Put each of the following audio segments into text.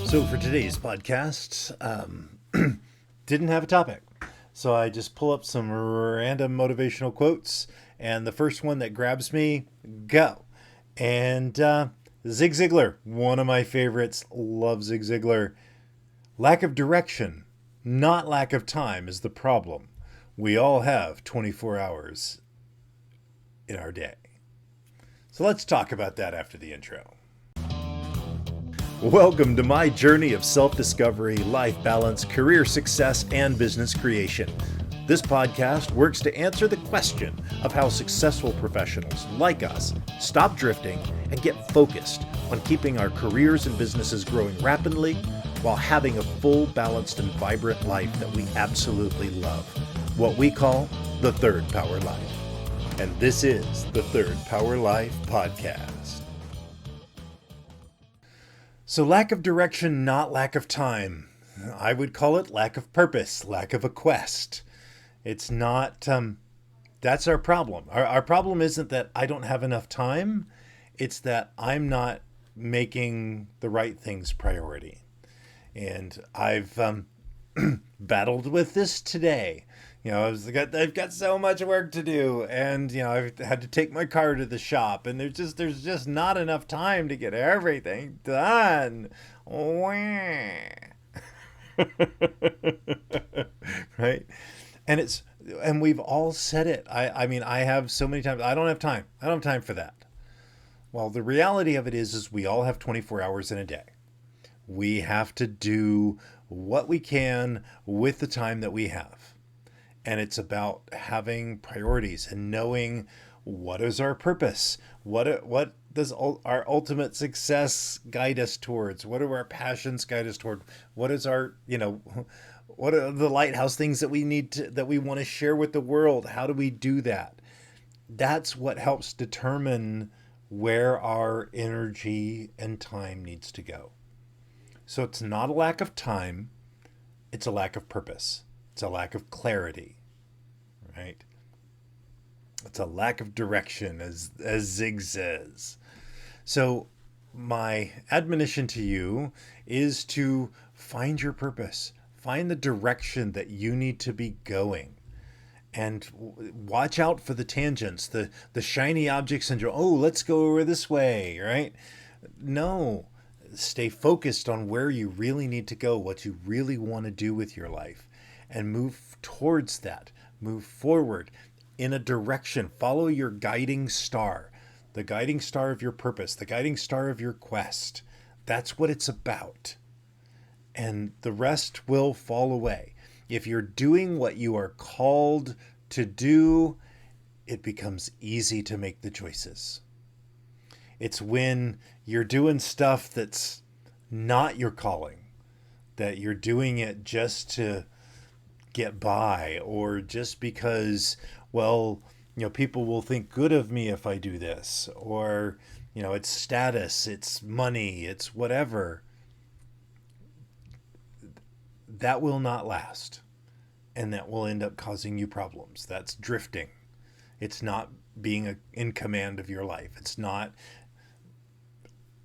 So for today's podcast, didn't have a topic. So I just pull up some random motivational quotes, and the first one that grabs me, go. And Zig Ziglar, one of my favorites, love Zig Ziglar. Lack of direction, not lack of time, is the problem. We all have 24 hours in our day. So let's talk about that after the intro. Welcome to my journey of self-discovery, life balance, career success, and business creation. This podcast works to answer the question of how successful professionals like us stop drifting and get focused on keeping our careers and businesses growing rapidly while having a full, balanced, and vibrant life that we absolutely love. What we call the Third Power Life. And this is the Third Power Life Podcast. So lack of direction, not lack of time. I would call it lack of purpose, lack of a quest. It's not, that's our problem. Our problem isn't that I don't have enough time. It's that I'm not making the right things priority. And I've battled with this today. You know, I've got so much work to do, and you know, I've had to take my car to the shop, and there's just not enough time to get everything done. Right? And we've all said it. I mean, I have so many times. I don't have time. I don't have time for that. Well, the reality of it is we all have 24 hours in a day. We have to do what we can with the time that we have. And it's about having priorities and knowing what is our purpose, what does our ultimate success guide us towards, what do our passions guide us toward, what is our, what are the lighthouse things that we need to, that we want to share with the world? How do we do that? That's what helps determine where our energy and time needs to go. So it's not a lack of time, it's a lack of purpose. It's a lack of clarity, right? It's a lack of direction, as Zig says. So my admonition to you is to find your purpose, find the direction that you need to be going, and watch out for the tangents, the shiny objects, and let's go over this way, right? No, stay focused on where you really need to go, what you really want to do with your life. And move towards that. Move forward in a direction. Follow your guiding star, the guiding star of your purpose, the guiding star of your quest. That's what it's about. And the rest will fall away. If you're doing what you are called to do, it becomes easy to make the choices. It's when you're doing stuff that's not your calling, that you're doing it just to get by, or just because, people will think good of me if I do this, or, it's status, it's money, it's whatever. That will not last, and that will end up causing you problems. That's drifting. It's not being in command of your life. It's not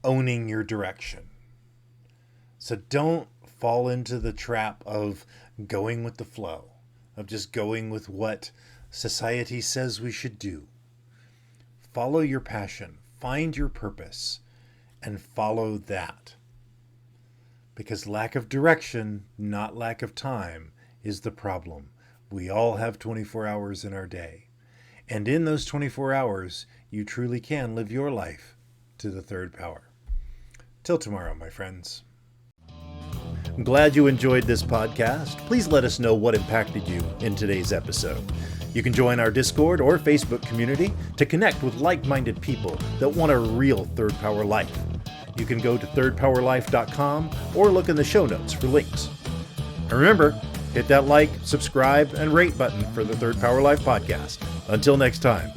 owning your direction. So don't fall into the trap of going with the flow, of just going with what society says we should do. Follow your passion, find your purpose, and follow that. Because lack of direction, not lack of time, is the problem. We all have 24 hours in our day. And in those 24 hours, you truly can live your life to the third power. Till tomorrow, my friends. I'm glad you enjoyed this podcast. Please let us know what impacted you in today's episode. You can join our Discord or Facebook community to connect with like-minded people that want a real third power life. You can go to thirdpowerlife.com or look in the show notes for links. And remember, hit that like, subscribe, and rate button for the Third Power Life podcast. Until next time.